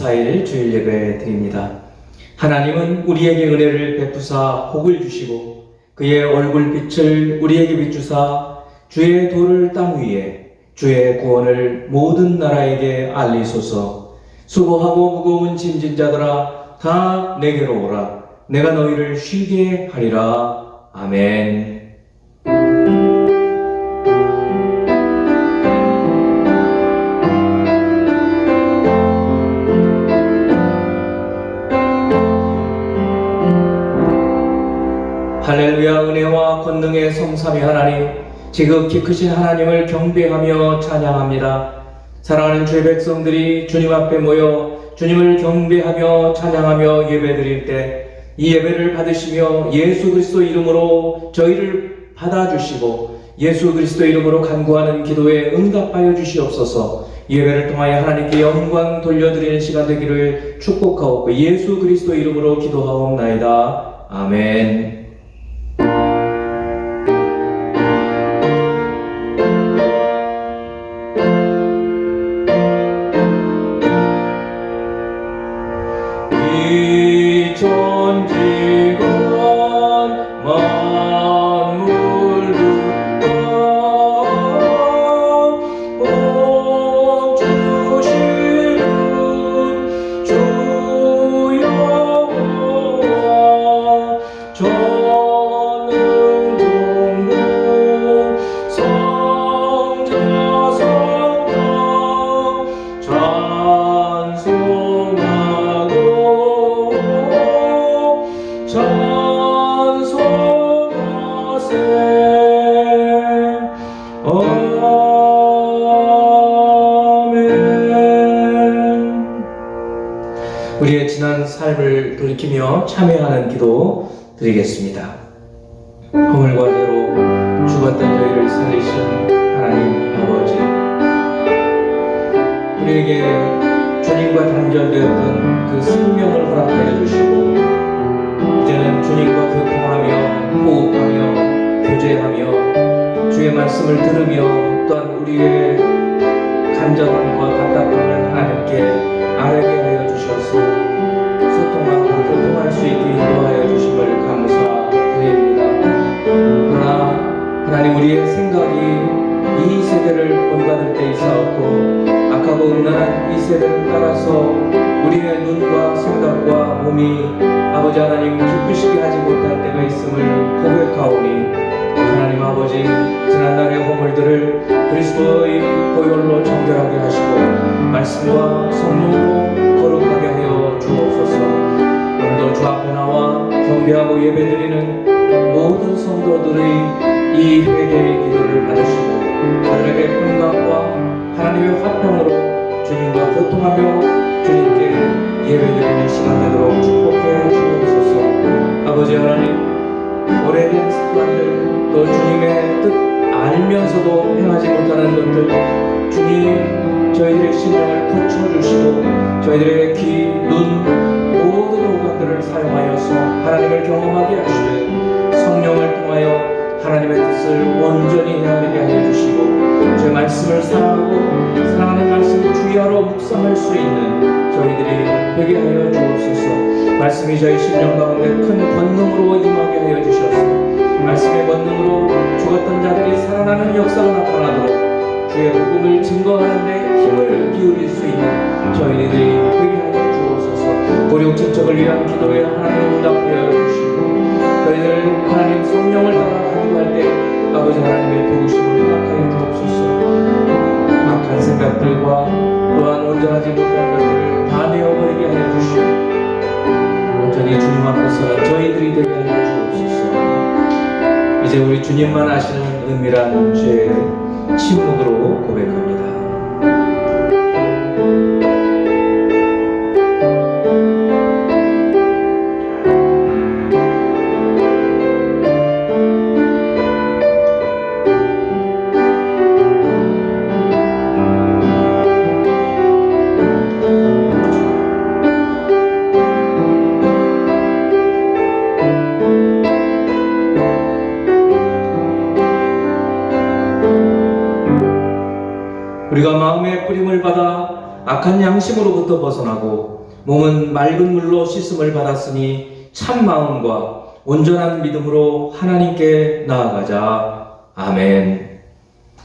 24일 주일 예배 드립니다. 하나님은 우리에게 은혜를 베푸사 복을 주시고 그의 얼굴빛을 우리에게 비추사 주의 도를 땅 위에 주의 구원을 모든 나라에게 알리소서. 수고하고 무거운 짐진 자들아 다 내게로 오라. 내가 너희를 쉬게 하리라. 아멘. 할렐루야. 은혜와 권능의 성삼위 하나님, 지극히 크신 하나님을 경배하며 찬양합니다. 사랑하는 주의 백성들이 주님 앞에 모여 주님을 경배하며 찬양하며 예배드릴 때 이 예배를 받으시며 예수 그리스도 이름으로 저희를 받아주시고 예수 그리스도 이름으로 간구하는 기도에 응답하여 주시옵소서. 예배를 통하여 하나님께 영광 돌려드리는 시간 되기를 축복하옵고 예수 그리스도 이름으로 기도하옵나이다. 아멘. 우리의 지난 삶을 돌이키며 참여하는 기도 드리겠습니다. 허물과 죄로 죽었던 저희를 살리신 하나님 아버지, 우리에게 주님과 단절되었던 그 생명을 허락하여 주시고 이제는 주님과 교통하며 호흡하며 교제하며 주의 말씀을 들으며 또한 우리의 간절함과 답답함을 하나님께 아뢰게 하여 주셔서 소통하고 교통할 수 있게 인도하여 주심을 감사드립니다. 그러나 하나님, 우리의 생각이 이 세대를 본받을 때 있어왔고 악하고 음란한 이 세대를 따라서 우리의 눈과 생각과 몸이 아버지 하나님 기쁘시게 하지 못할 때가 있음을 고백하오니 하나님 아버지, 지난날의 허물들을 그리스도의 보혈로 정결하게 하시고 말씀과 성령으로 거룩하게 하여 주옵소서. 오늘도 주 앞에 나와 경배하고 예배드리는 모든 성도들의 이 회개의 기도를 받으시고 그들에게 평강과 하나님의 화평으로 주님과 교통하며 주님께 예배드리는 시간 되도록 축복해 주옵소서. 아버지 하나님, 오래된 습관들 또 주님의 뜻 알면서도 행하지 못하는 것들, 주님 저희들의 심령을 붙여주시고 저희들의 귀, 눈, 모든 오감들을 사용하여서 하나님을 경험하게 하시되 성령을 통하여 하나님의 뜻을 온전히 헤아리게 하여 주시고 제 말씀을 사랑하고 사랑하는 말씀을 주의하러 묵상할 수 있는 저희들이 되게 하여 주옵소서. 말씀이 저희 심령 가운데 큰 권능으로 임하게 하여 주셔서 말씀의 권능으로 죽었던 자들이 살아나는 역사가 나타나도록 주의 복음을 증거하는 데 힘을 기울일 수 있는 저희들이 되게 하여 주옵소서. 고령 친척을 위한 기도에 하나님 응답하여 주시고 저희들 하나님 성령을 따라 간구할 때 아버지 하나님의 도우심을 허락하여 주옵소서. 악한 생각들과 또한 온전하지 못한 것들을 다 내어버리게 하여 주시고 온전히 주님 앞에서 저희들이 되게 하여 주옵소서. 이제 우리 주님만 아시는 은밀한 죄의 침묵으로 고백합니다. 우리가 마음의 뿌림을 받아 악한 양심으로부터 벗어나고 몸은 맑은 물로 씻음을 받았으니 참 마음과 온전한 믿음으로 하나님께 나아가자. 아멘.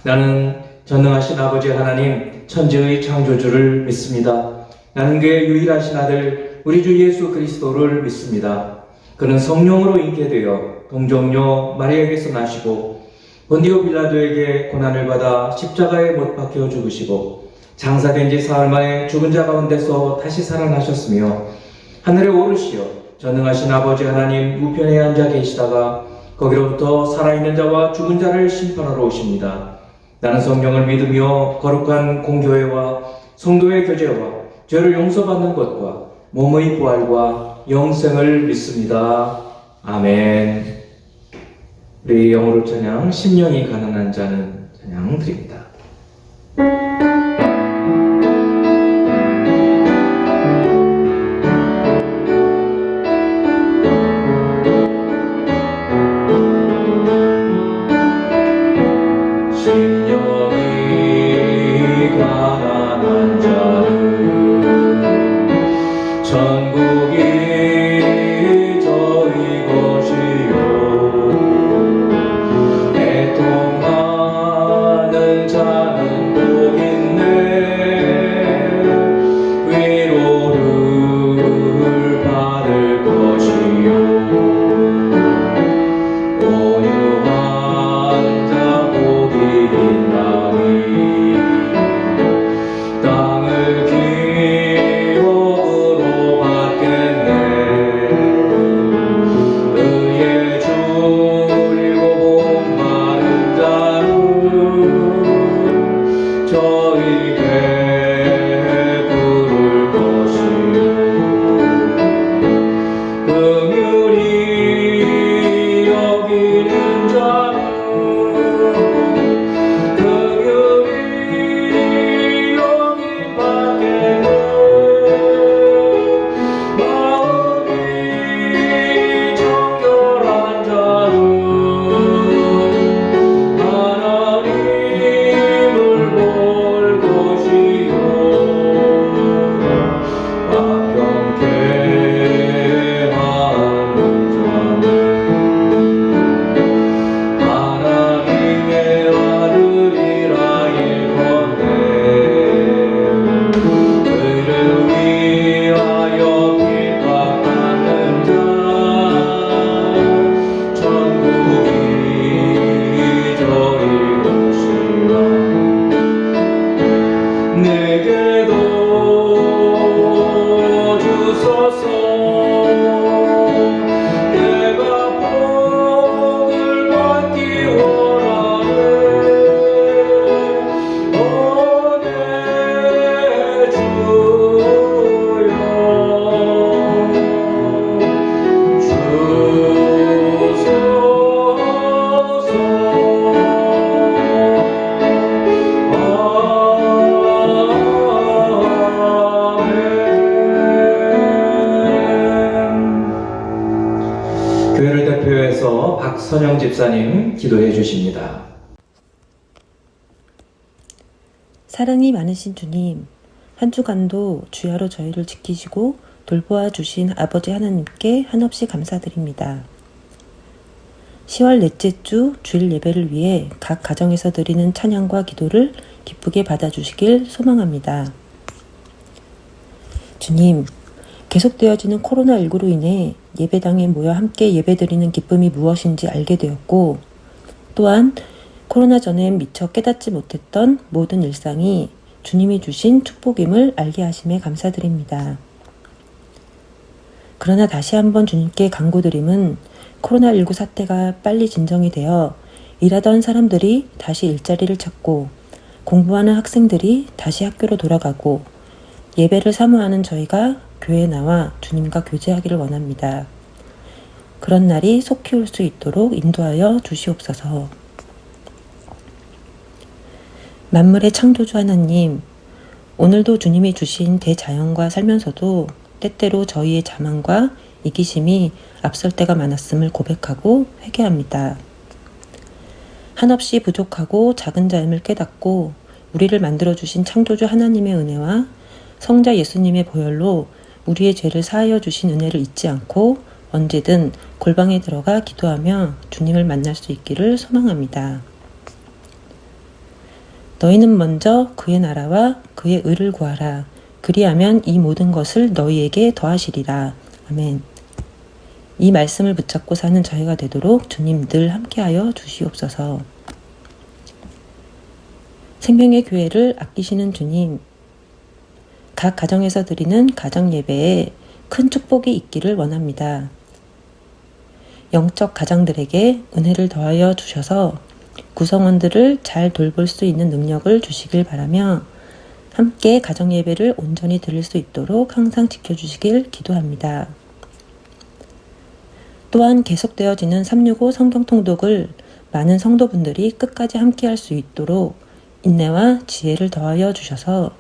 나는 전능하신 아버지 하나님 천지의 창조주를 믿습니다. 나는 그의 유일하신 아들 우리 주 예수 그리스도를 믿습니다. 그는 성령으로 잉태되어 동정녀 마리아에게서 나시고 본디오 빌라도에게 고난을 받아 십자가에 못 박혀 죽으시고 장사된 지 사흘 만에 죽은 자 가운데서 다시 살아나셨으며 하늘에 오르시어 전능하신 아버지 하나님 우편에 앉아 계시다가 거기로부터 살아있는 자와 죽은 자를 심판하러 오십니다. 나는 성령을 믿으며 거룩한 공교회와 성도의 교제와 죄를 용서받는 것과 몸의 부활과 영생을 믿습니다. 아멘. 우리 영어로 찬양 심령이 가난한 자는 찬양 드립니다. 박선영 집사님 기도해 주십니다. 사랑이 많으신 주님, 한 주간도 주야로 저희를 지키시고 돌보아 주신 아버지 하나님께 한없이 감사드립니다. 10월 넷째 주 주일 예배를 위해 각 가정에서 드리는 찬양과 기도를 기쁘게 받아주시길 소망합니다. 주님, 계속되어지는 코로나19로 인해 예배당에 모여 함께 예배드리는 기쁨이 무엇인지 알게 되었고, 또한 코로나 전엔 미처 깨닫지 못했던 모든 일상이 주님이 주신 축복임을 알게 하심에 감사드립니다. 그러나 다시 한번 주님께 간구드림은 코로나19 사태가 빨리 진정이 되어 일하던 사람들이 다시 일자리를 찾고 공부하는 학생들이 다시 학교로 돌아가고 예배를 사모하는 저희가 교회에 나와 주님과 교제하기를 원합니다. 그런 날이 속히 올 수 있도록 인도하여 주시옵소서. 만물의 창조주 하나님, 오늘도 주님이 주신 대자연과 살면서도 때때로 저희의 자만과 이기심이 앞설 때가 많았음을 고백하고 회개합니다. 한없이 부족하고 작은 자임을 깨닫고 우리를 만들어주신 창조주 하나님의 은혜와 성자 예수님의 보혈로 우리의 죄를 사하여 주신 은혜를 잊지 않고 언제든 골방에 들어가 기도하며 주님을 만날 수 있기를 소망합니다. 너희는 먼저 그의 나라와 그의 의를 구하라. 그리하면 이 모든 것을 너희에게 더하시리라. 아멘. 이 말씀을 붙잡고 사는 저희가 되도록 주님 늘 함께하여 주시옵소서. 생명의 교회를 아끼시는 주님, 각 가정에서 드리는 가정 예배에 큰 축복이 있기를 원합니다. 영적 가정들에게 은혜를 더하여 주셔서 구성원들을 잘 돌볼 수 있는 능력을 주시길 바라며 함께 가정 예배를 온전히 드릴 수 있도록 항상 지켜주시길 기도합니다. 또한 계속되어지는 365 성경 통독을 많은 성도분들이 끝까지 함께 할 수 있도록 인내와 지혜를 더하여 주셔서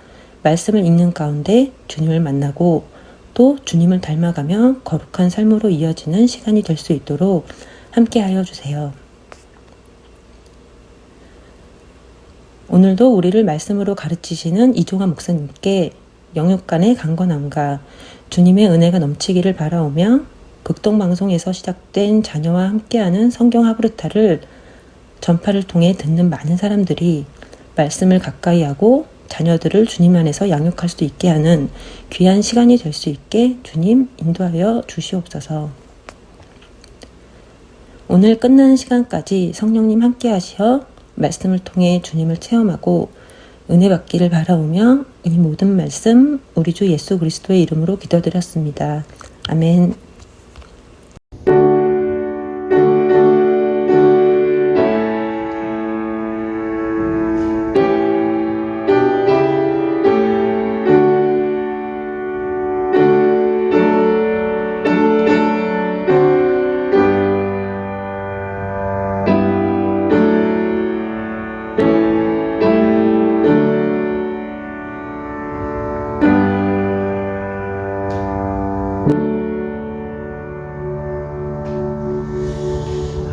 말씀을 읽는 가운데 주님을 만나고 또 주님을 닮아가며 거룩한 삶으로 이어지는 시간이 될 수 있도록 함께 하여 주세요. 오늘도 우리를 말씀으로 가르치시는 이종환 목사님께 영육간의 강건함과 주님의 은혜가 넘치기를 바라오며 극동방송에서 시작된 자녀와 함께하는 성경 하브르타를 전파를 통해 듣는 많은 사람들이 말씀을 가까이 하고 자녀들을 주님 안에서 양육할 수 있게 하는 귀한 시간이 될 수 있게 주님 인도하여 주시옵소서. 오늘 끝나는 시간까지 성령님 함께 하시어 말씀을 통해 주님을 체험하고 은혜 받기를 바라오며 이 모든 말씀 우리 주 예수 그리스도의 이름으로 기도드렸습니다. 아멘.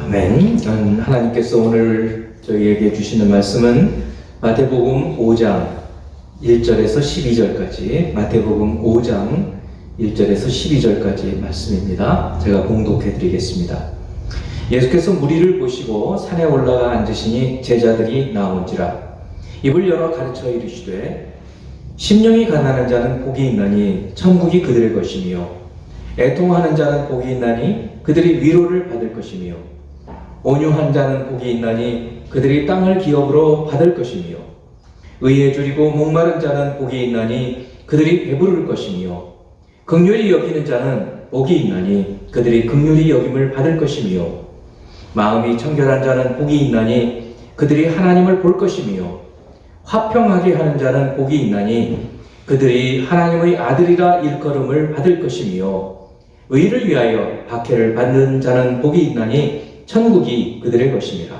아멘. 하나님께서 오늘 저희에게 주시는 말씀은 마태복음 5장 1절에서 12절까지 마태복음 5장 1절에서 12절까지 말씀입니다. 제가 봉독해 드리겠습니다. 예수께서 무리를 보시고 산에 올라가 앉으시니 제자들이 나온지라 입을 열어 가르쳐 이르시되 심령이 가난한 자는 복이 있나니 천국이 그들의 것이며 애통하는 자는 복이 있나니 그들이 위로를 받을 것이며 온유한 자는 복이 있나니 그들이 땅을 기업으로 받을 것이며 의에 줄이고 목마른 자는 복이 있나니 그들이 배부를 것이며 긍휼히 여기는 자는 복이 있나니 그들이 긍휼히 여김을 받을 것이며 마음이 청결한 자는 복이 있나니 그들이 하나님을 볼 것이며 화평하게 하는 자는 복이 있나니 그들이 하나님의 아들이라 일컬음을 받을 것이며 의를 위하여 박해를 받는 자는 복이 있나니 천국이 그들의 것입니다.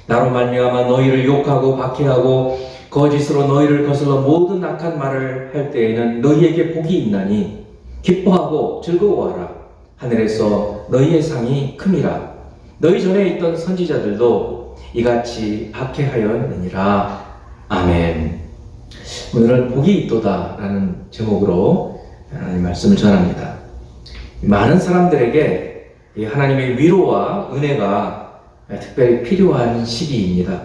나로 말미암아 너희를 욕하고 박해하고 거짓으로 너희를 거슬러 모든 악한 말을 할 때에는 너희에게 복이 있나니 기뻐하고 즐거워하라. 하늘에서 너희의 상이 큼이라. 너희 전에 있던 선지자들도 이같이 박해하였느니라. 아멘. 오늘은 복이 있도다 라는 제목으로 하나님 말씀을 전합니다. 많은 사람들에게 이 하나님의 위로와 은혜가 특별히 필요한 시기입니다.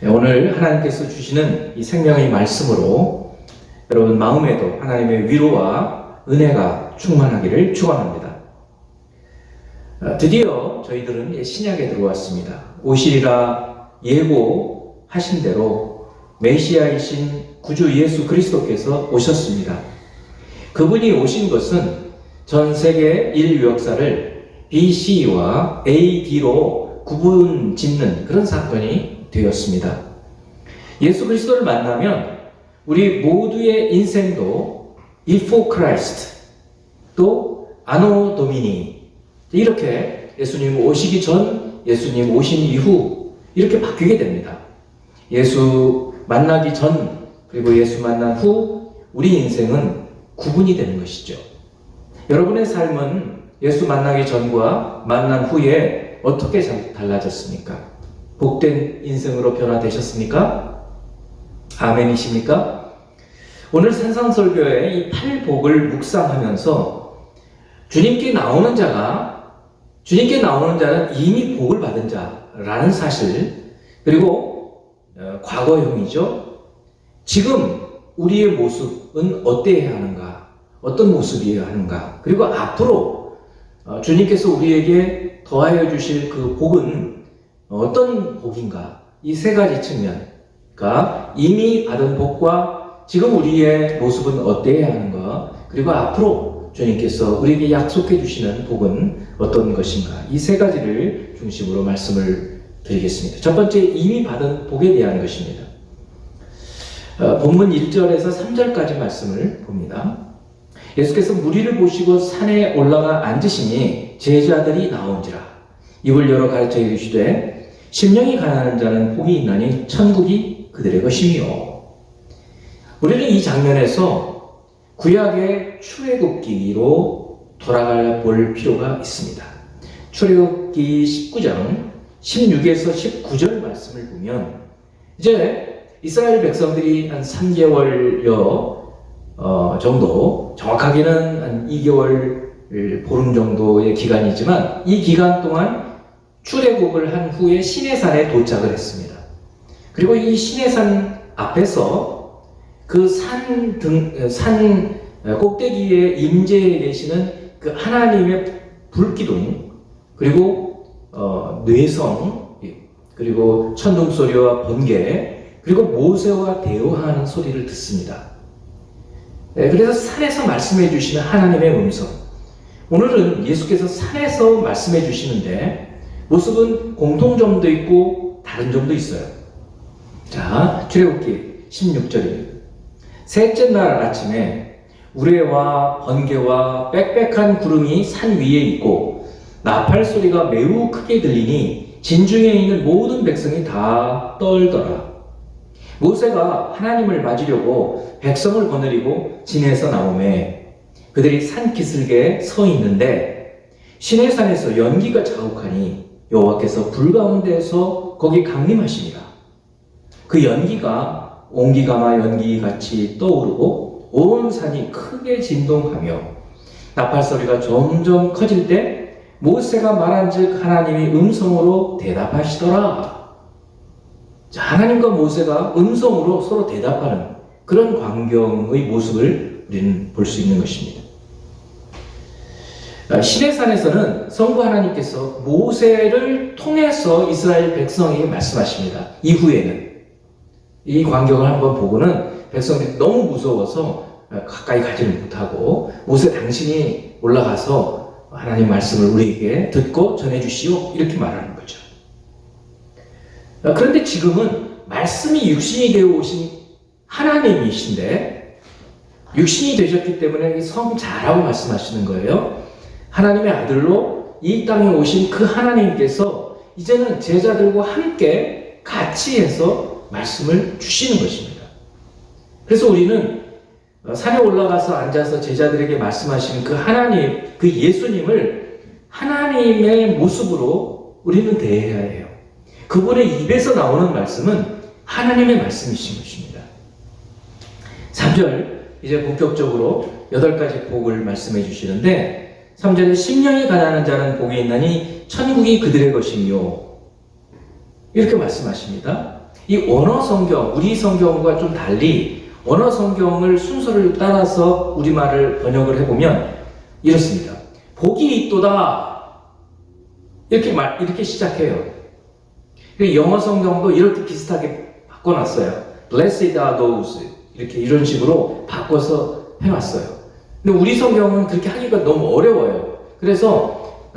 오늘 하나님께서 주시는 이 생명의 말씀으로 여러분 마음에도 하나님의 위로와 은혜가 충만하기를 축원합니다. 드디어 저희들은 신약에 들어왔습니다. 오시리라 예고하신 대로 메시아이신 구주 예수 그리스도께서 오셨습니다. 그분이 오신 것은 전 세계 인류 역사를 BC와 AD로 구분 짓는 그런 사건이 되었습니다. 예수 그리스도를 만나면 우리 모두의 인생도 before Christ 또 anno Domini 이렇게 예수님 오시기 전, 예수님 오신 이후 이렇게 바뀌게 됩니다. 예수 만나기 전 그리고 예수 만난 후 우리 인생은 구분이 되는 것이죠. 여러분의 삶은 예수 만나기 전과 만난 후에 어떻게 달라졌습니까? 복된 인생으로 변화되셨습니까? 아멘이십니까? 오늘 산상설교의 이 팔복을 묵상하면서 주님께 나오는 자는 이미 복을 받은 자라는 사실, 그리고 과거형이죠. 지금 우리의 모습은 어때야 하는가, 어떤 모습이어야 하는가, 그리고 앞으로 주님께서 우리에게 더하여 주실 그 복은 어떤 복인가, 이 세 가지 측면, 그러니까 이미 받은 복과 지금 우리의 모습은 어때야 하는가, 그리고 앞으로 주님께서 우리에게 약속해 주시는 복은 어떤 것인가, 이 세 가지를 중심으로 말씀을 드리겠습니다. 첫 번째, 이미 받은 복에 대한 것입니다. 본문 1절에서 3절까지 말씀을 봅니다. 예수께서 무리를 보시고 산에 올라가 앉으시니 제자들이 나온지라 입을 열어 가르쳐 이르시되 심령이 가난한 자는 복이 있나니 천국이 그들의 것이며. 우리는 이 장면에서 구약의 출애굽기로 돌아가 볼 필요가 있습니다. 출애굽기 19장 16에서 19절 말씀을 보면 이제 이스라엘 백성들이 한 3개월여 정도, 정확하게는 한 2개월 보름 정도의 기간이지만 이 기간 동안 출애굽을 한 후에 시내산에 도착을 했습니다. 그리고 이 시내산 앞에서 그 산 꼭대기에 임재해 계시는 그 하나님의 불기둥, 그리고 뇌성, 그리고 천둥소리와 번개, 그리고 모세와 대화하는 소리를 듣습니다. 그래서 산에서 말씀해 주시는 하나님의 음성. 오늘은 예수께서 산에서 말씀해 주시는데 모습은 공통점도 있고 다른 점도 있어요. 자, 출애굽기 16절입니다. 셋째 날 아침에 우레와 번개와 빽빽한 구름이 산 위에 있고 나팔 소리가 매우 크게 들리니 진중에 있는 모든 백성이 다 떨더라. 모세가 하나님을 맞으려고 백성을 거느리고 진에서 나오매 그들이 산 기슭에 서 있는데 시내산에서 연기가 자욱하니 여호와께서 불 가운데에서 거기 강림하시니라. 그 연기가 옹기가마 연기같이 떠오르고 온 산이 크게 진동하며 나팔 소리가 점점 커질 때 모세가 말한즉 하나님이 음성으로 대답하시더라. 자, 하나님과 모세가 음성으로 서로 대답하는 그런 광경의 모습을 우리는 볼 수 있는 것입니다. 시내산에서는 성부 하나님께서 모세를 통해서 이스라엘 백성에게 말씀하십니다. 이후에는 이 광경을 한번 보고는 백성들이 너무 무서워서 가까이 가지를 못하고 모세 당신이 올라가서 하나님 말씀을 우리에게 듣고 전해주시오 이렇게 말하는 거죠. 그런데 지금은 말씀이 육신이 되어 오신 하나님이신데 육신이 되셨기 때문에 성자라고 말씀하시는 거예요. 하나님의 아들로 이 땅에 오신 그 하나님께서 이제는 제자들과 함께 같이 해서 말씀을 주시는 것입니다. 그래서 우리는 산에 올라가서 앉아서 제자들에게 말씀하시는 그 하나님, 그 예수님을 하나님의 모습으로 우리는 대해야 해요. 그분의 입에서 나오는 말씀은 하나님의 말씀이신 것입니다. 3절, 이제 본격적으로 8가지 복을 말씀해 주시는데 3절에 심령이 가난한 자는 복이 있나니 천국이 그들의 것이며 이렇게 말씀하십니다. 이 원어 성경, 우리 성경과 좀 달리 원어 성경을 순서를 따라서 우리말을 번역을 해보면 이렇습니다. 복이 있도다 이렇게 시작해요. 영어 성경도 이렇게 비슷하게 바꿔놨어요. Blessed are those 이렇게 이런 식으로 바꿔서 해놨어요. 근데 우리 성경은 그렇게 하기가 너무 어려워요. 그래서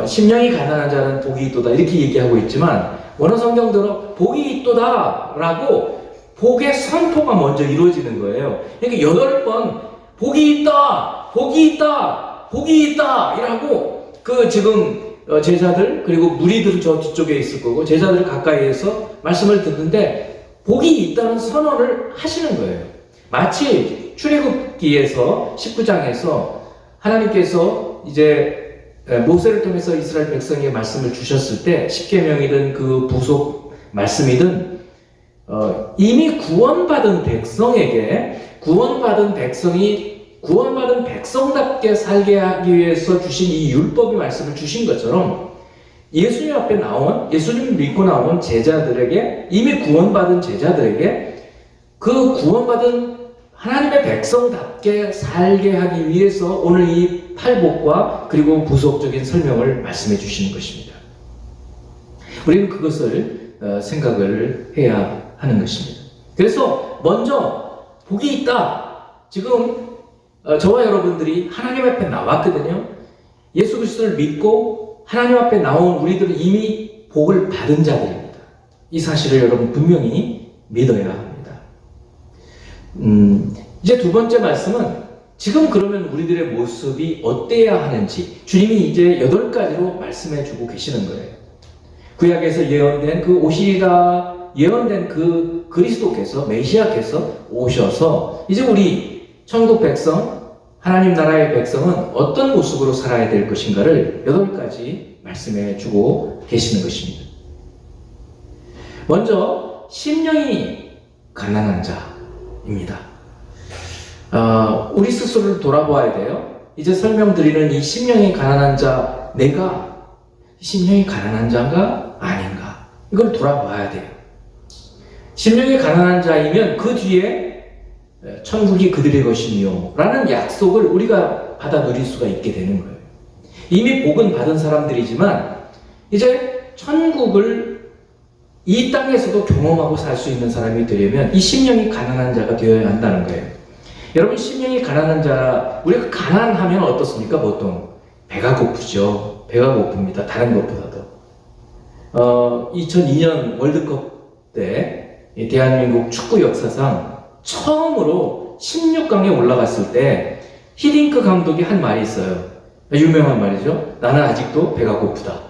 심령이 가난한 자는 복이 있도다 이렇게 얘기하고 있지만 원어 성경들은 복이 있도다 라고 복의 선포가 먼저 이루어지는 거예요. 그러니까 8번 복이 있다, 복이 있다, 복이 있다 이라고 그 지금 제자들 그리고 무리들은 저 뒤쪽에 있을 거고 제자들 가까이에서 말씀을 듣는데 복이 있다는 선언을 하시는 거예요. 마치 출애굽기에서 19장에서 하나님께서 이제 모세를 통해서 이스라엘 백성에게 말씀을 주셨을 때 십계명이든 그 부속 말씀이든 이미 구원받은 백성에게 구원받은 백성답게 살게 하기 위해서 주신 이 율법의 말씀을 주신 것처럼 예수님 앞에 나온, 예수님을 믿고 나온 제자들에게, 이미 구원받은 제자들에게 그 구원받은 하나님의 백성답게 살게 하기 위해서 오늘 이 팔복과 그리고 부속적인 설명을 말씀해 주시는 것입니다. 우리는 그것을 생각을 해야 하는 것입니다. 그래서 먼저 복이 있다. 지금 저와 여러분들이 하나님 앞에 나왔거든요. 예수 그리스도를 믿고 하나님 앞에 나온 우리들은 이미 복을 받은 자들입니다. 이 사실을 여러분 분명히 믿어야 합니다. 이제 두 번째 말씀은 지금 그러면 우리들의 모습이 어때야 하는지 주님이 이제 8가지로 말씀해 주고 계시는 거예요. 구약에서 예언된 그 오시리라 예언된 그 그리스도께서, 메시아께서 오셔서 이제 우리 천국 백성, 하나님 나라의 백성은 어떤 모습으로 살아야 될 것인가를 8가지 말씀해 주고 계시는 것입니다. 먼저 심령이 가난한 자입니다. 우리 스스로를 돌아보아야 돼요. 이제 설명드리는 이 심령이 가난한 자, 내가 심령이 가난한 자인가 아닌가, 이걸 돌아봐야 돼요. 심령이 가난한 자이면 그 뒤에 천국이 그들의 것이며 라는 약속을 우리가 받아 누릴 수가 있게 되는 거예요. 이미 복은 받은 사람들이지만 이제 천국을 이 땅에서도 경험하고 살 수 있는 사람이 되려면 이 심령이 가난한 자가 되어야 한다는 거예요. 여러분, 심령이 가난한 자, 우리가 가난하면 어떻습니까? 보통 배가 고프죠. 배가 고픕니다. 다른 것보다도. 2002년 월드컵 때 대한민국 축구 역사상 처음으로 16강에 올라갔을 때 히딩크 감독이 한 말이 있어요. 유명한 말이죠. 나는 아직도 배가 고프다.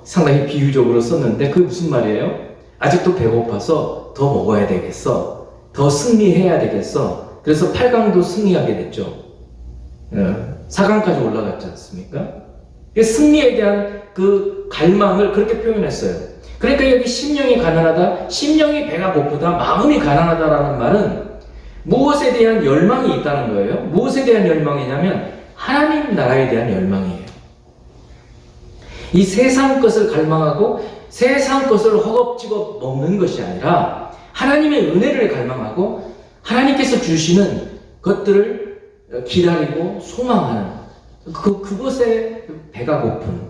상당히 비유적으로 썼는데 그게 무슨 말이에요? 아직도 배고파서 더 먹어야 되겠어. 더 승리해야 되겠어. 그래서 8강도 승리하게 됐죠. 4강까지 올라갔지 않습니까? 승리에 대한 그 갈망을 그렇게 표현했어요. 그러니까 여기 심령이 가난하다, 심령이 배가 고프다, 마음이 가난하다라는 말은 무엇에 대한 열망이 있다는 거예요. 무엇에 대한 열망이냐면 하나님 나라에 대한 열망이에요. 이 세상 것을 갈망하고 세상 것을 허겁지겁 먹는 것이 아니라 하나님의 은혜를 갈망하고 하나님께서 주시는 것들을 기다리고 소망하는 그것에 배가 고픈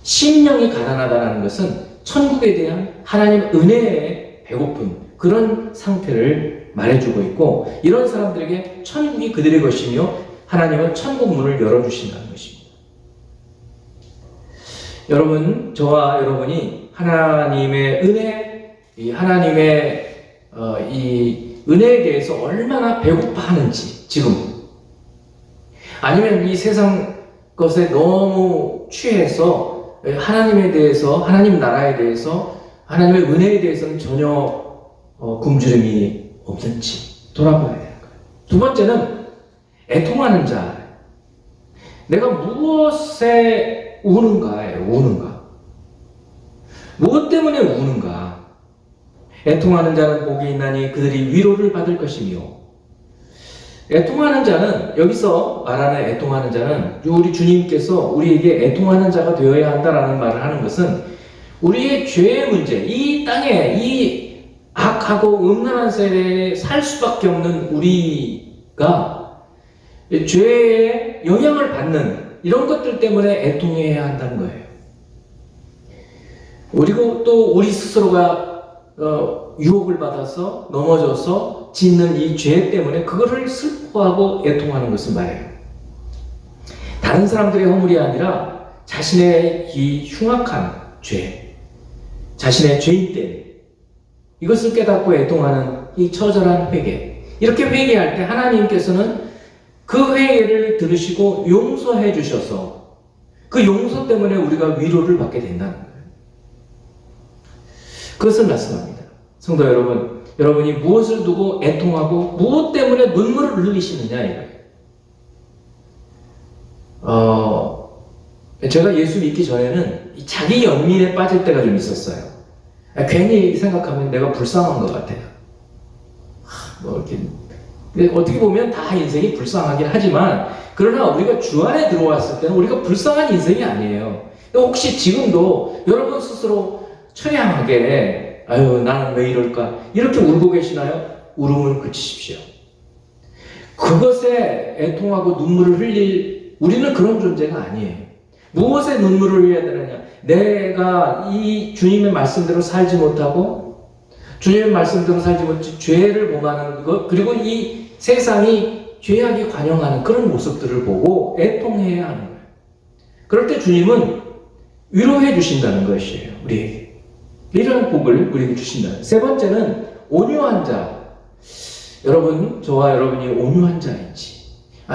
심령이 가난하다는 것은 천국에 대한 하나님의 은혜에 배고픈 그런 상태를 말해주고 있고, 이런 사람들에게 천국이 그들의 것이며 하나님은 천국 문을 열어주신다는 것입니다. 여러분, 저와 여러분이 하나님의 은혜, 이 하나님의 이 은혜에 대해서 얼마나 배고파하는지, 지금 아니면 이 세상 것에 너무 취해서 하나님에 대해서, 하나님 나라에 대해서, 하나님의 은혜에 대해서는 전혀 굶주림이 없는지 돌아봐야 되는 거예요. 두 번째는 애통하는 자. 내가 무엇에 우는가예요. 우는가. 무엇 때문에 우는가. 애통하는 자는 복이 있나니 그들이 위로를 받을 것이며, 애통하는 자는, 여기서 말하는 애통하는 자는 우리 주님께서 우리에게 애통하는 자가 되어야 한다라는 말을 하는 것은 우리의 죄의 문제, 이 땅에 이 악하고 음란한 세대에 살 수밖에 없는 우리가 죄의 영향을 받는 이런 것들 때문에 애통해야 한다는 거예요. 그리고 또 우리 스스로가 유혹을 받아서 넘어져서 짓는 이 죄 때문에 그거를 슬퍼하고 애통하는 것을 말해요. 다른 사람들의 허물이 아니라 자신의 이 흉악한 죄, 자신의 죄인됨, 이것을 깨닫고 애통하는 이 처절한 회개. 이렇게 회개할 때 하나님께서는 그 회개를 들으시고 용서해 주셔서 그 용서 때문에 우리가 위로를 받게 된다는 거예요. 그것을 말씀합니다. 성도 여러분, 여러분이 무엇을 두고 애통하고 무엇 때문에 눈물을 흘리시느냐 이거예요. 제가 예수 믿기 전에는 자기 연민에 빠질 때가 좀 있었어요. 괜히 생각하면 내가 불쌍한 것 같아요. 뭐 이렇게. 근데 어떻게 보면 다 인생이 불쌍하긴 하지만, 그러나 우리가 주 안에 들어왔을 때는 우리가 불쌍한 인생이 아니에요. 혹시 지금도 여러분 스스로 처량하게, 아유, 나는 왜 이럴까? 이렇게 울고 계시나요? 울음을 그치십시오. 그것에 애통하고 눈물을 흘릴, 우리는 그런 존재가 아니에요. 무엇에 눈물을 흘려야 되느냐? 내가 이 주님의 말씀대로 살지 못하고, 주님의 말씀대로 살지 못해 죄를 범하는 것, 그리고 이 세상이 죄악이 관영하는 그런 모습들을 보고 애통해야 하는 거예요. 그럴 때 주님은 위로해 주신다는 것이에요. 우리에게. 이런 복을 우리에게 주신다. 세 번째는 온유한 자. 여러분, 저와 여러분이 온유한 자인지.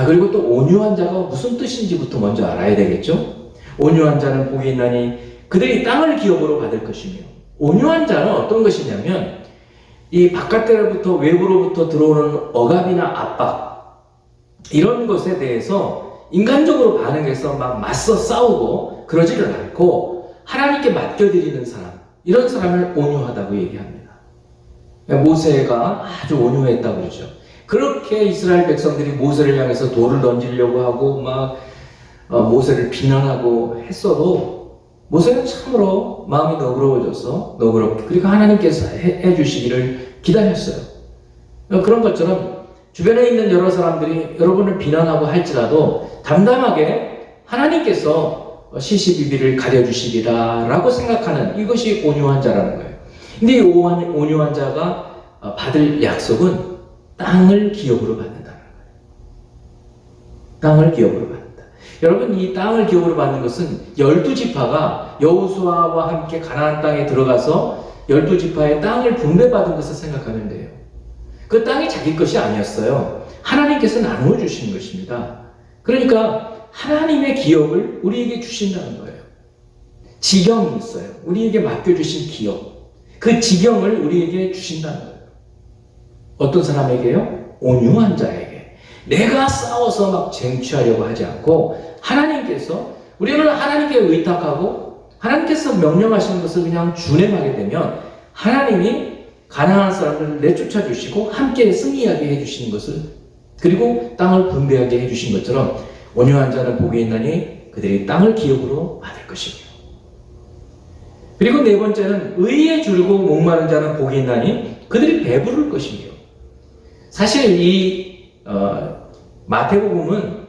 그리고 또 온유한 자가 무슨 뜻인지부터 먼저 알아야 되겠죠? 온유한 자는 복이 있나니 그들이 땅을 기업으로 받을 것이며, 온유한 자는 어떤 것이냐면 이 바깥으로부터 외부로부터 들어오는 억압이나 압박, 이런 것에 대해서 인간적으로 반응해서 막 맞서 싸우고 그러지를 않고 하나님께 맡겨드리는 사람, 이런 사람을 온유하다고 얘기합니다. 모세가 아주 온유했다고 그러죠. 그렇게 이스라엘 백성들이 모세를 향해서 돌을 던지려고 하고 막 모세를 비난하고 했어도 모세는 참으로 마음이 너그러워져서 그리고 하나님께서 해주시기를 기다렸어요. 그런 것처럼 주변에 있는 여러 사람들이 여러분을 비난하고 할지라도 담담하게 하나님께서 시시비비를 가려주시리라 라고 생각하는, 이것이 온유한 자라는 거예요. 근데 이 온유한 자가 받을 약속은 땅을 기업으로 받는다는 거예요. 땅을 기업으로 받는다. 여러분, 이 땅을 기업으로 받는 것은 12지파가 여호수아와 함께 가나안 땅에 들어가서 12지파의 땅을 분배받은 것을 생각하면 돼요. 그 땅이 자기 것이 아니었어요. 하나님께서 나누어 주신 것입니다. 그러니까 하나님의 기업을 우리에게 주신다는 거예요. 지경이 있어요. 우리에게 맡겨주신 기업. 그 지경을 우리에게 주신다는 거예요. 어떤 사람에게요? 온유한 자에게. 내가 싸워서 막 쟁취하려고 하지 않고 하나님께서, 우리는 하나님께 의탁하고 하나님께서 명령하시는 것을 그냥 준행하게 되면 하나님이 가난한 사람을 내쫓아 주시고 함께 승리하게 해주시는 것을, 그리고 땅을 분배하게 해주신 것처럼 온유한 자는 복이 있나니 그들이 땅을 기업으로 받을 것이며, 그리고 네 번째는 의에 줄고 목마른 자는 복이 있나니 그들이 배부를 것이며. 사실 이 마태복음은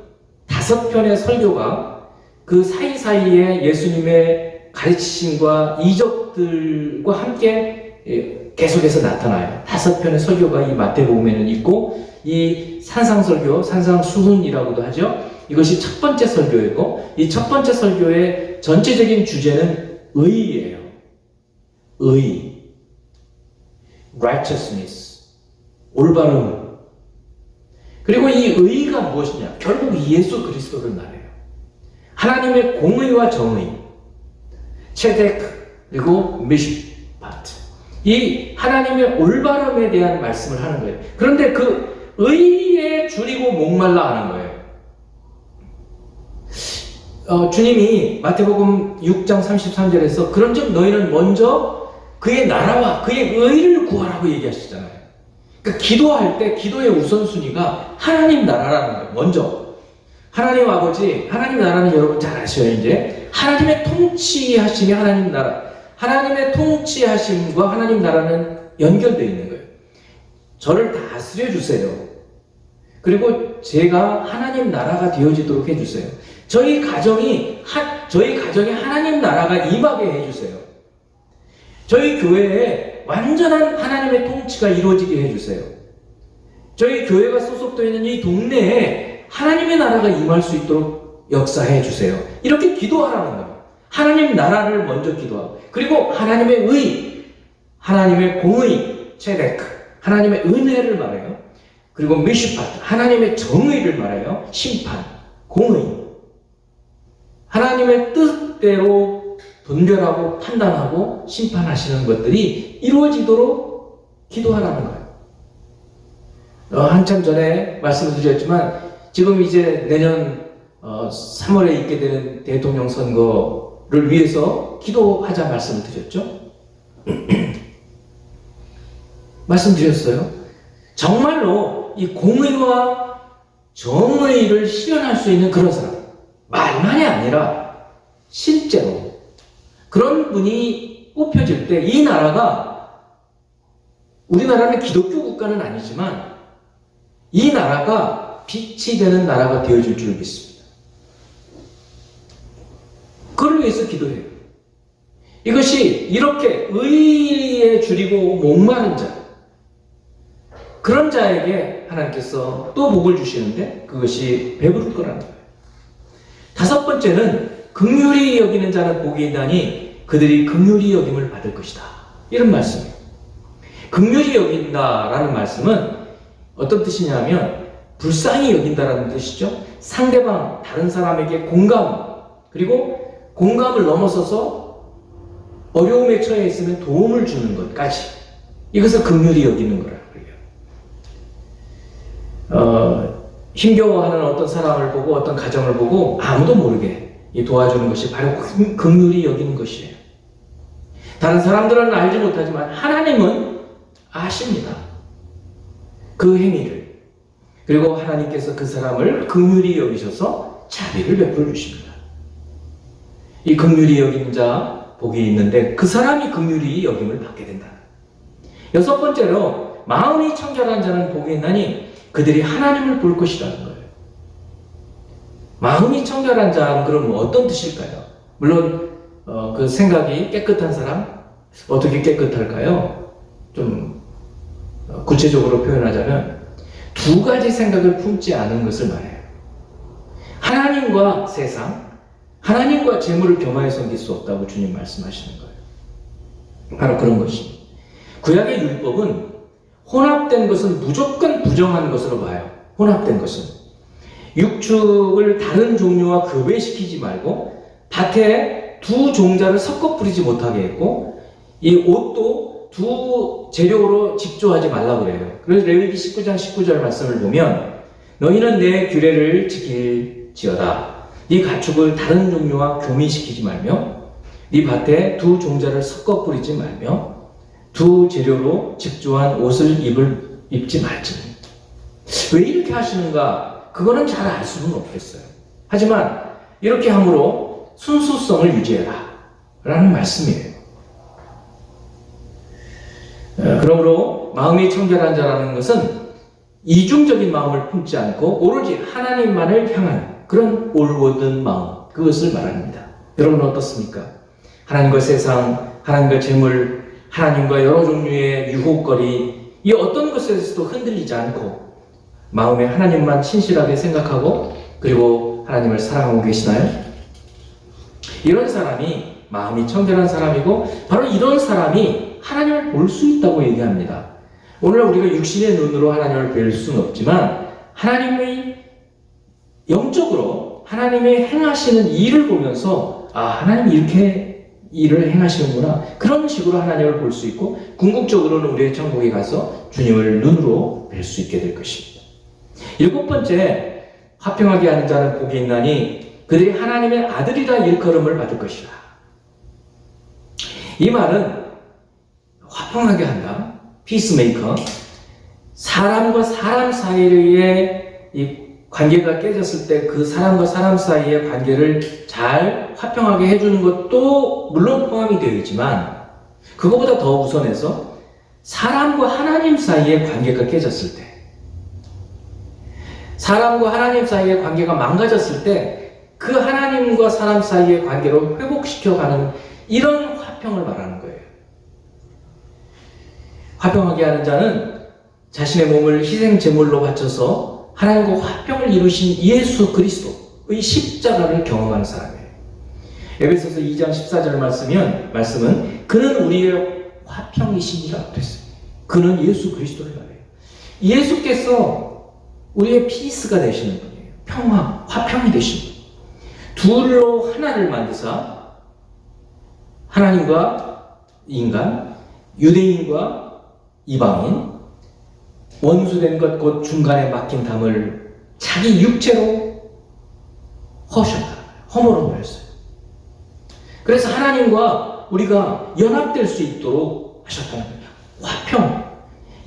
5편의 설교가 그 사이사이에 예수님의 가르치심과 이적들과 함께 계속해서 나타나요. 5편의 설교가 이 마태복음에는 있고, 이 산상설교, 산상수훈이라고도 하죠. 이것이 첫 번째 설교이고, 이 첫 번째 설교의 전체적인 주제는 의예요. 의, righteousness, 올바름. 그리고 이 의가 무엇이냐? 결국 예수 그리스도를 말해요. 하나님의 공의와 정의, 체데크, 그리고 미슈파트. 이 하나님의 올바름에 대한 말씀을 하는 거예요. 그런데 그 의에 줄이고 목말라 하는 거예요. 주님이 마태복음 6장 33절에서 그런즉 너희는 먼저 그의 나라와 그의 의를 구하라고 얘기하시잖아요. 그러니까 기도할 때 기도의 우선순위가 하나님 나라라는 거예요. 먼저 하나님 아버지, 하나님 나라는 여러분 잘 아셔요. 이제 하나님의 통치하심이 하나님 나라, 하나님의 통치하심과 하나님 나라는 연결되어 있는 거예요. 저를 다스려 주세요. 그리고 제가 하나님 나라가 되어지도록 해주세요. 저희 가정이 하나님 나라가 임하게 해주세요. 저희 교회에 완전한 하나님의 통치가 이루어지게 해주세요. 저희 교회가 소속되어 있는 이 동네에 하나님의 나라가 임할 수 있도록 역사해 주세요. 이렇게 기도하라는 거예요. 하나님 나라를 먼저 기도하고, 그리고 하나님의 의, 하나님의 공의, 체데크, 하나님의 은혜를 말해요. 그리고 미슈파트, 하나님의 정의를 말해요. 심판, 공의. 하나님의 뜻대로 분별하고 판단하고 심판하시는 것들이 이루어지도록 기도하라는 거예요. 한참 전에 말씀을 드렸지만 지금 이제 내년 3월에 있게 되는 대통령 선거를 위해서 기도하자 말씀을 드렸죠. 말씀드렸어요. 정말로 이 공의와 정의를 실현할 수 있는 그런 사람, 말만이 아니라 실제로 그런 분이 뽑혀질 때 이 나라가, 우리나라는 기독교 국가는 아니지만 이 나라가 빛이 되는 나라가 되어줄 줄 믿습니다. 그를 위해서 기도해요. 이것이 이렇게 의에 줄이고 목마른 자, 그런 자에게 하나님께서 또 복을 주시는데 그것이 배부를 거라는 거예요. 다섯 번째는 긍휼히 여기는 자는 복이 있나니 그들이 긍휼히 여김을 받을 것이다. 이런 말씀이에요. 긍휼히 여긴다라는 말씀은 어떤 뜻이냐면 불쌍히 여긴다라는 뜻이죠. 상대방, 다른 사람에게 공감, 그리고 공감을 넘어서서 어려움에 처해 있으면 도움을 주는 것까지, 이것을 긍휼히 여기는 거라고 해요. 힘겨워하는 어떤 사람을 보고, 어떤 가정을 보고 아무도 모르게 도와주는 것이 바로 긍휼히 여기는 것이에요. 다른 사람들은 알지 못하지만 하나님은 아십니다. 그 행위를. 그리고 하나님께서 그 사람을 긍휼히 여기셔서 자비를 베풀어 주십니다. 이 긍휼히 여긴 자 복이 있는데 그 사람이 긍휼히 여김을 받게 된다. 여섯 번째로 마음이 청결한 자는 복이 있나니 그들이 하나님을 볼 것이라는 거예요. 마음이 청결한 자는 그럼 어떤 뜻일까요? 물론 그 생각이 깨끗한 사람, 어떻게 깨끗할까요? 좀 구체적으로 표현하자면 두 가지 생각을 품지 않은 것을 말해요. 하나님과 세상, 하나님과 재물을 겸하여 섬길 수 없다고 주님 말씀하시는 거예요. 바로 그런 것입니다. 구약의 율법은 혼합된 것은 무조건 부정한 것으로 봐요. 혼합된 것은. 육축을 다른 종류와 교배시키지 말고 밭에 두 종자를 섞어 뿌리지 못하게 했고, 이 옷도 두 재료로 직조하지 말라고 그래요. 그래서 레위기 19장 19절 말씀을 보면 너희는 내 규례를 지킬지어다. 네 가축을 다른 종류와 교미시키지 말며 네 밭에 두 종자를 섞어 뿌리지 말며 두 재료로 직조한 옷을 입지 말지. 왜 이렇게 하시는가? 그거는 잘 알 수는 없겠어요. 하지만 이렇게 함으로 순수성을 유지해라 라는 말씀이에요. 그러므로 마음이 청결한 자라는 것은 이중적인 마음을 품지 않고 오로지 하나님만을 향한 그런 올곧은 마음, 그것을 말합니다. 여러분은 어떻습니까? 하나님과 세상, 하나님과 재물, 하나님과 여러 종류의 유혹거리, 이 어떤 것에서도 흔들리지 않고 마음에 하나님만 신실하게 생각하고 그리고 하나님을 사랑하고 계시나요? 이런 사람이 마음이 청결한 사람이고 바로 이런 사람이 하나님을 볼 수 있다고 얘기합니다. 오늘 우리가 육신의 눈으로 하나님을 뵐 수는 없지만 하나님의 영적으로 하나님의 행하시는 일을 보면서 하나님이 이렇게 일을 행하시는구나, 그런 식으로 하나님을 볼 수 있고 궁극적으로는 우리의 천국에 가서 주님을 눈으로 뵐 수 있게 될 것입니다. 일곱 번째, 화평하게 하는 자는 복이 있나니 그들이 하나님의 아들이라 일컬음을 받을 것이라. 이 말은 화평하게 한다, 피스메이커, 사람과 사람 사이의 이 관계가 깨졌을 때 그 사람과 사람 사이의 관계를 잘 화평하게 해주는 것도 물론 포함이 되어 있지만 그거보다 더 우선해서 사람과 하나님 사이의 관계가 깨졌을 때, 사람과 하나님 사이의 관계가 망가졌을 때 그 하나님과 사람 사이의 관계로 회복시켜가는 이런 화평을 말하는 거예요. 화평하게 하는 자는 자신의 몸을 희생 제물로 바쳐서 하나님과 화평을 이루신 예수 그리스도의 십자가를 경험하는 사람이에요. 에베소서 2장 14절 말씀은 그는 우리의 화평이시니라 그랬어요. 그는 예수 그리스도를 말해요. 예수께서 우리의 피스가 되시는 분이에요. 평화, 화평이 되신 분. 둘로 하나를 만드사 하나님과 인간, 유대인과 이방인, 원수된 것 곧 중간에 막힌 담을 자기 육체로 허셨다. 허물어 버렸어요. 그래서 하나님과 우리가 연합될 수 있도록 하셨다는 거예요. 화평.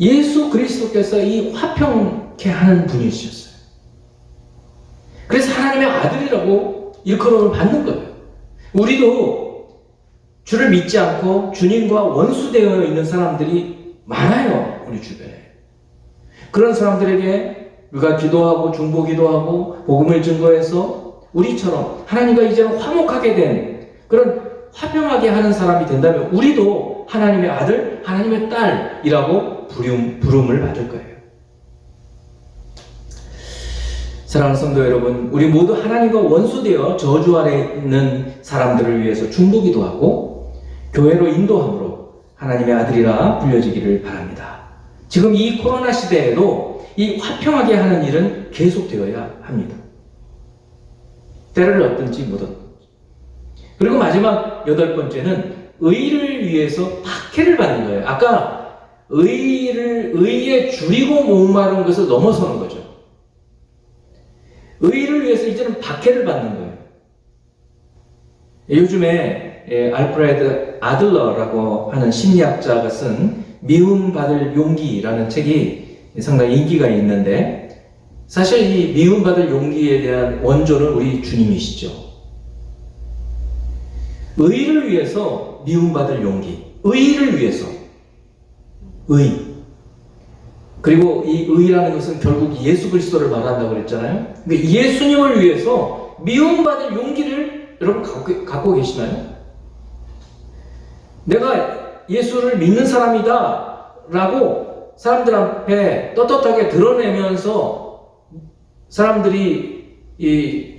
예수 그리스도께서 이 화평케 하는 분이셨어요. 그래서 하나님의 아들이라고 일컬음을 받는 거예요. 우리도 주를 믿지 않고 주님과 원수되어 있는 사람들이 많아요. 우리 주변에. 그런 사람들에게 우리가 기도하고 중보기도 하고 복음을 증거해서 우리처럼 하나님과 이제는 화목하게 된 그런 화평하게 하는 사람이 된다면 우리도 하나님의 아들, 하나님의 딸이라고 부름을 받을 거예요. 사랑하는 성도 여러분, 우리 모두 하나님과 원수되어 저주 아래 있는 사람들을 위해서 중보기도 하고 교회로 인도함으로 하나님의 아들이라 불려지기를 바랍니다. 지금 이 코로나 시대에도 이 화평하게 하는 일은 계속되어야 합니다. 때를 얻든지 못 얻든지. 그리고 마지막 8번째는 의를 위해서 박해를 받는 거예요. 아까 의에 줄이고 목마른 것을 넘어서는 거죠. 의를 위해서 이제는 박해를 받는 거예요. 요즘에 알프레드 아들러라고 하는 심리학자가 쓴 미움받을 용기라는 책이 상당히 인기가 있는데 사실 이 미움받을 용기에 대한 원조는 우리 주님이시죠. 의를 위해서 미움받을 용기. 의를 위해서. 의. 그리고 이 의라는 것은 결국 예수 그리스도를 말한다고 그랬잖아요. 그러니까 예수님을 위해서 미움받을 용기를 여러분 갖고 계시나요? 내가 예수를 믿는 사람이다 라고 사람들 앞에 떳떳하게 드러내면서 사람들이 이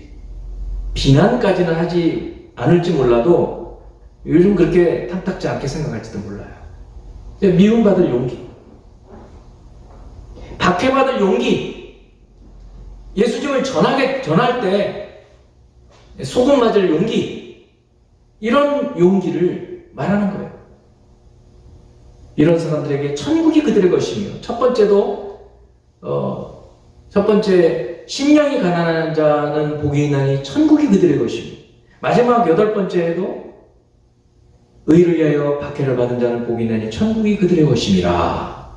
비난까지는 하지 않을지 몰라도 요즘 그렇게 탐탁지 않게 생각할지도 몰라요. 미움받을 용기, 박해받을 용기, 예수님을 전할 때 소금 맞을 용기, 이런 용기를 말하는 거예요. 이런 사람들에게 천국이 그들의 것이며 첫 번째 심령이 가난한 자는 복이 있나니 천국이 그들의 것이며 마지막 8번째에도 의를 위하여 박해를 받은 자는 복이 있나니 천국이 그들의 것임이라.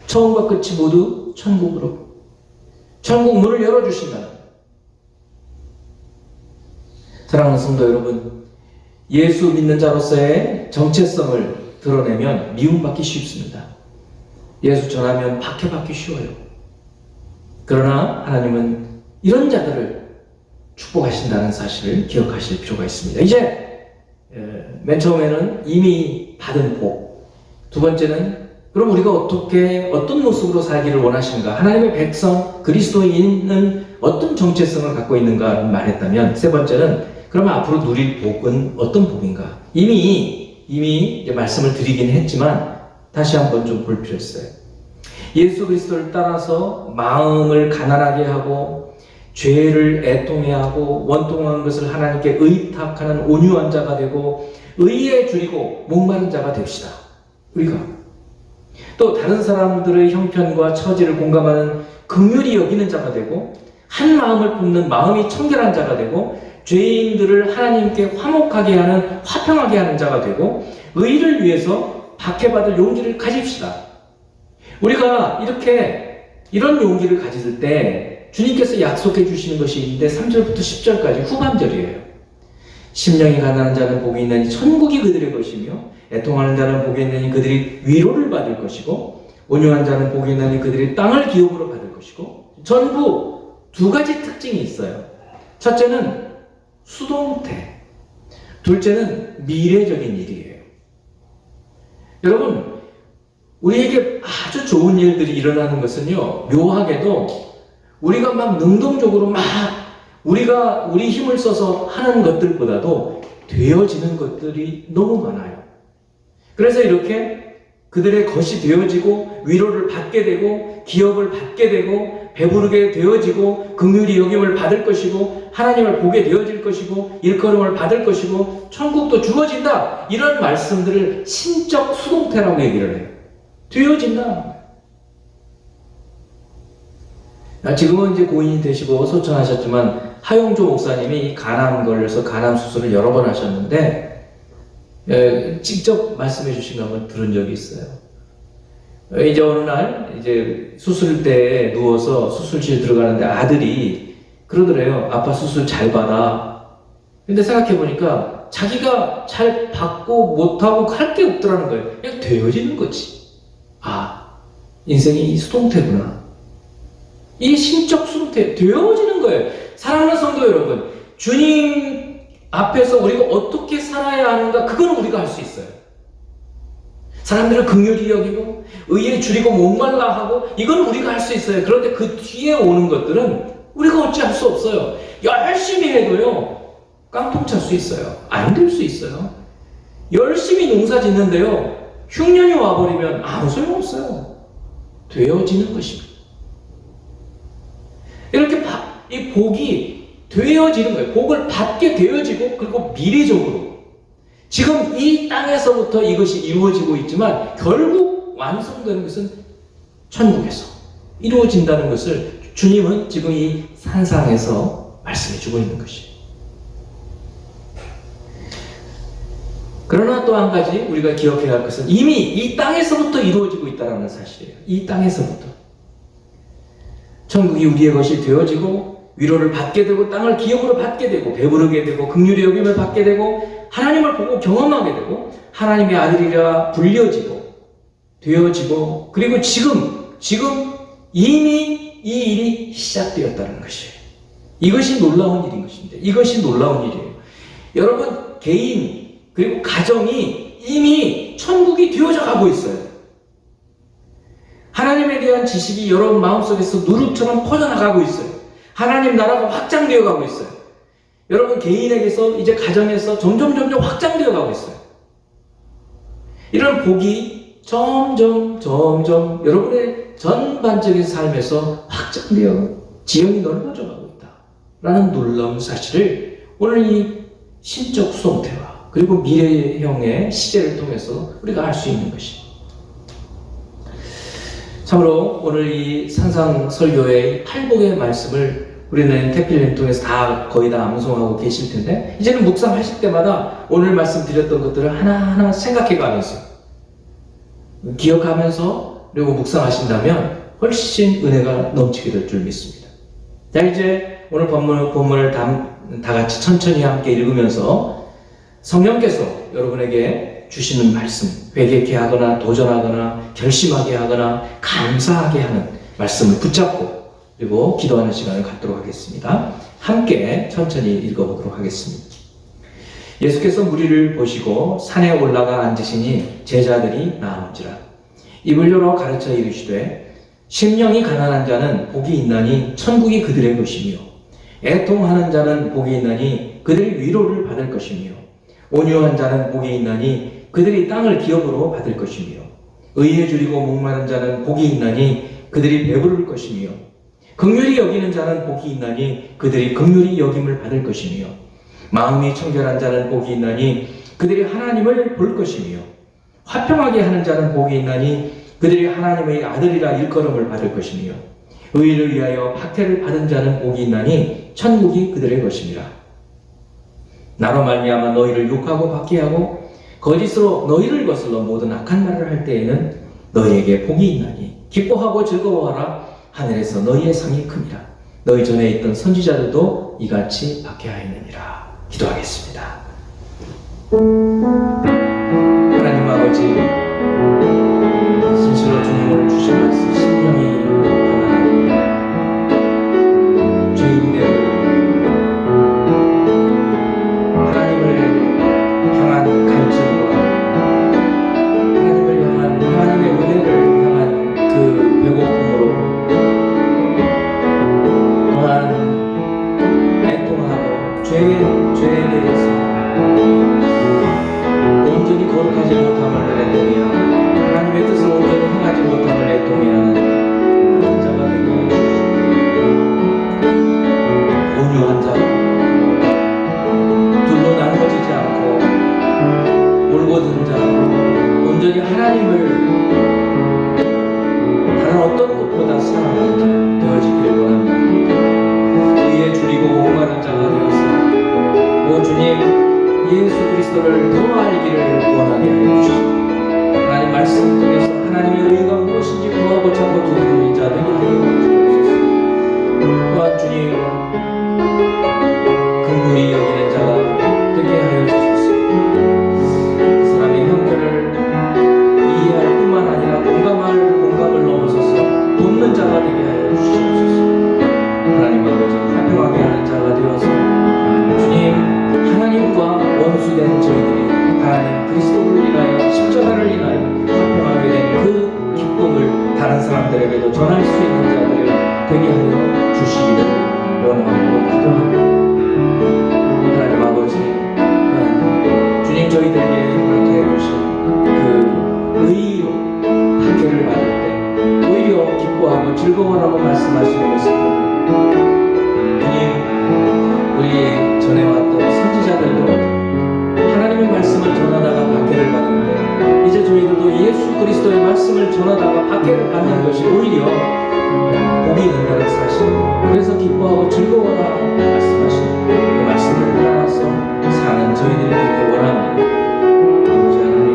처음과 끝이 모두 천국으로 천국 문을 열어주신다. 사랑하는 성도 여러분, 예수 믿는 자로서의 정체성을 드러내면 미움받기 쉽습니다. 예수 전하면 박해받기 쉬워요. 그러나 하나님은 이런 자들을 축복하신다는 사실을 기억하실 필요가 있습니다. 이제 맨 처음에는 이미 받은 복, 두 번째는 그럼 우리가 어떤 모습으로 살기를 원하시는가, 하나님의 백성 그리스도인은 어떤 정체성을 갖고 있는가 말했다면, 세 번째는 그러면 앞으로 누릴 복은 어떤 복인가. 이미 이제 말씀을 드리긴 했지만 다시 한번 좀 볼 필요 있어요. 예수 그리스도를 따라서 마음을 가난하게 하고 죄를 애통해하고 원통한 것을 하나님께 의탁하는 온유한 자가 되고 의에 줄이고 목마른 자가 됩시다. 우리가 또 다른 사람들의 형편과 처지를 공감하는 긍휼히 여기는 자가 되고 한 마음을 품는 마음이 청결한 자가 되고 죄인들을 하나님께 화목하게 하는 화평하게 하는 자가 되고 의를 위해서 박해받을 용기를 가집시다. 우리가 이런 용기를 가질 때 주님께서 약속해 주시는 것이 있는데 3절부터 10절까지 후반절이에요. 심령이 가난한 자는 복이 있나니 천국이 그들의 것이며 애통하는 자는 복이 있나니 그들이 위로를 받을 것이고 온유한 자는 복이 있나니 그들이 땅을 기업으로 받을 것이고, 전부 두 가지 특징이 있어요. 첫째는 수동태, 둘째는 미래적인 일이에요. 여러분, 우리에게 아주 좋은 일들이 일어나는 것은요, 묘하게도 우리가 막 능동적으로 우리 힘을 써서 하는 것들보다도 되어지는 것들이 너무 많아요. 그래서 이렇게 그들의 것이 되어지고 위로를 받게 되고 기업을 받게 되고 배부르게 되어지고 긍휼히 여김을 받을 것이고 하나님을 보게 되어질 것이고 일컬음을 받을 것이고 천국도 주어진다, 이런 말씀들을 신적 수동태라고 얘기를 해요. 되어진다. 지금은 이제 고인이 되시고 소천하셨지만 하용조 목사님이 간암 걸려서 간암 수술을 여러 번 하셨는데 직접 말씀해 주신 거 한번 들은 적이 있어요. 이제 어느 날 이제 수술대에 누워서 수술실 들어가는데 아들이 그러더래요. 아빠 수술 잘 받아. 근데 생각해 보니까 자기가 잘 받고 못하고 할 게 없더라는 거예요. 그냥 되어지는 거지. 아, 인생이 수동태구나. 이 신적 수동태 되어지는 거예요. 사랑하는 성도 여러분, 주님 앞에서 우리가 어떻게 살아야 하는가, 그거는 우리가 할 수 있어요. 사람들을 긍휼히 여기고 의에 줄이고 목말라 하고, 이건 우리가 할 수 있어요. 그런데 그 뒤에 오는 것들은 우리가 어찌할 수 없어요. 열심히 해도요 깡통 찰 수 있어요. 안 될 수 있어요. 열심히 농사 짓는데요 흉년이 와버리면 아무 소용없어요. 되어지는 것입니다. 이렇게 이 복이 되어지는 거예요. 복을 받게 되어지고, 그리고 미래적으로 지금 이 땅에서부터 이것이 이루어지고 있지만 결국 완성되는 것은 천국에서 이루어진다는 것을 주님은 지금 이 산상에서 말씀해 주고 있는 것이에요. 그러나 또 한 가지 우리가 기억해야 할 것은 이미 이 땅에서부터 이루어지고 있다는 사실이에요. 이 땅에서부터 천국이 우리의 것이 되어지고 위로를 받게 되고 땅을 기업으로 받게 되고 배부르게 되고 긍휼히 여김을 받게 되고 하나님을 보고 경험하게 되고 하나님의 아들이라 불려지고 되어지고, 그리고 지금 이미 이 일이 시작되었다는 것이에요. 이것이 놀라운 일인 것입니다. 이것이 놀라운 일이에요. 여러분 개인 그리고 가정이 이미 천국이 되어져 가고 있어요. 하나님에 대한 지식이 여러분 마음속에서 누룩처럼 퍼져나가고 있어요. 하나님 나라가 확장되어 가고 있어요. 여러분 개인에게서 이제 가정에서 점점 확장되어 가고 있어요. 이런 복이 점점 여러분의 전반적인 삶에서 확장되어 지형이 넓어져 가고 있다라는 놀라운 사실을 오늘 이 신적 수동태와 그리고 미래형의 시제를 통해서 우리가 알 수 있는 것입니다. 참으로 오늘 이 산상 설교의 팔복의 말씀을 우리는 태필님 통해서 거의 다 암송하고 계실 텐데, 이제는 묵상하실 때마다 오늘 말씀드렸던 것들을 하나하나 생각해 가면서 기억하면서 그리고 묵상하신다면 훨씬 은혜가 넘치게 될 줄 믿습니다. 자, 이제 오늘 본문을 다 같이 천천히 함께 읽으면서 성령께서 여러분에게 주시는 말씀, 회개케 하거나 도전하거나 결심하게 하거나 감사하게 하는 말씀을 붙잡고 그리고 기도하는 시간을 갖도록 하겠습니다. 함께 천천히 읽어보도록 하겠습니다. 예수께서 무리를 보시고 산에 올라가 앉으시니 제자들이 나아온지라. 입을 열어 가르쳐 이르시되 심령이 가난한 자는 복이 있나니 천국이 그들의 것이며 애통하는 자는 복이 있나니 그들이 위로를 받을 것이며 온유한 자는 복이 있나니 그들이 땅을 기업으로 받을 것이며 의에 줄이고 목마른 자는 복이 있나니 그들이 배부를 것이며 긍휼히 여기는 자는 복이 있나니 그들이 긍휼히 여김을 받을 것이며 마음이 청결한 자는 복이 있나니 그들이 하나님을 볼 것이며 화평하게 하는 자는 복이 있나니 그들이 하나님의 아들이라 일컬음을 받을 것이며 의를 위하여 박해를 받은 자는 복이 있나니 천국이 그들의 것이니라. 나로 말미암아 너희를 욕하고 박해하고 거짓으로 너희를 거슬러 모든 악한 말을 할 때에는 너희에게 복이 있나니 기뻐하고 즐거워하라. 하늘에서 너희의 상이 큽니다. 너희 전에 있던 선지자들도 이같이 박해하였느니라. 기도하겠습니다. 하나님 아버지, 진실로 주님을 주신 말씀 심령이 가난한 죄인들을 하나님을 향한 갈증과 하나님을 향한 하나님의 은혜를 향한 그 배고픔으로 또한 애통하고 죄에 대해서 온전히 거룩하지 못함을 애통해하고 하나님의 뜻을 온전히 행하지 못함을 애통해하는 그런 자가 되게 하시옵소서. 온유한 자, 둘로 나누어지지 않고 올곧은 자, 온전히 하나님을 다른 어떤 것보다 사랑하는 자 되어지기를 원합니다. 의에 줄이고 목마른 자가 되어서 오 주님 예수 그리스도를 더 알기를 원하게 하여 주시옵소서. 하나님 말씀 통해서 하나님의 의가 무엇인지 무엇인지 구하고 찾고 두드리는 자 되게 하여 주옵소서. 또한 주님, 긍휼히 여기는 자가 되게 하여 주소서. 그 사람의 형편을 이해할 뿐만 아니라 공감을 넘어서서 돕는 자가 되게 하여 주시옵소서. 하나님 아버지, 화평하게 하는 자가 되어서 주님, 하나님과 원수된 저희들이 하나님 그리스도를 인하여 십자가를 인하여 화평하게 된 그 기쁨을 다른 사람들에게도 전할 수 있는 자들을 되게 하여 주시기를 원하고 기도합니다. 하나님 아버지, 주님 저희들에게 허락하여 주신 그 의로 학교를 받을 때 오히려 기뻐하고 즐거워하라고 말씀하시는 것을 보면 주님, 우리 전에 왔던 선지자들도 하나님의 말씀을 전하다가 박해를 받는데 이제 저희들도 예수 그리스도의 말씀을 전하다가 박해를 받는 것이 오히려 복이 된다는 사실, 그래서 기뻐하고 즐거워라 말씀하시는 그 말씀을 따라서 사는 저희들이 되길 원합니다. 아버지 하나님,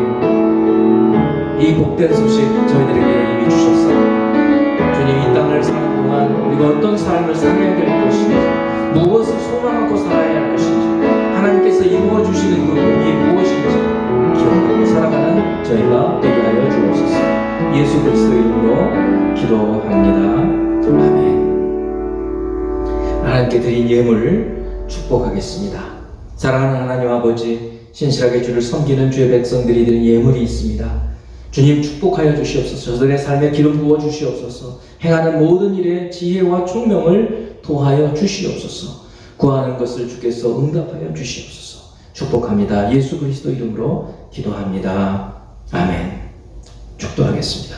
이 복된 소식 저희들에게 이미 주셨사옵니다. 주님, 이 땅을 사는 동안 우리가 어떤 삶을 살아야 될 것인지, 무엇을 소망하고 살아야 할 것인지, 하나님께서 이루어 주시는 그 복이 무엇인지 기억하고 살아가는 저희가 되게 하여 주옵소서. 예수 그리스도 이름으로 기도합니다. 아멘. 하나님께 드린 예물을 축복하겠습니다. 사랑하는 하나님 아버지, 신실하게 주를 섬기는 주의 백성들이 드린 예물이 있습니다. 주님, 축복하여 주시옵소서. 저들의 삶에 기름 부어 주시옵소서. 행하는 모든 일에 지혜와 총명을 도하여 주시옵소서. 구하는 것을 주께서 응답하여 주시옵소서. 축복합니다. 예수 그리스도 이름으로 기도합니다. 아멘. 축도하겠습니다.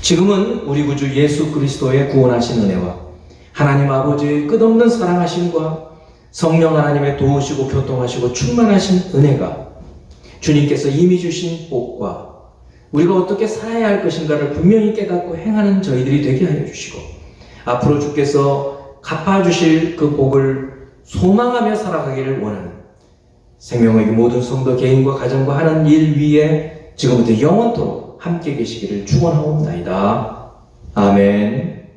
지금은 우리 구주 예수 그리스도의 구원하신 은혜와 하나님 아버지의 끝없는 사랑하심과 성령 하나님의 도우시고 교통하시고 충만하신 은혜가 주님께서 이미 주신 복과 우리가 어떻게 살아야 할 것인가를 분명히 깨닫고 행하는 저희들이 되게 하여 주시고, 앞으로 주께서 갚아주실 그 복을 소망하며 살아가기를 원하는 생명의 모든 성도 개인과 가정과 하는 일 위에 지금부터 영원토록 함께 계시기를 축원하옵나이다. 아멘.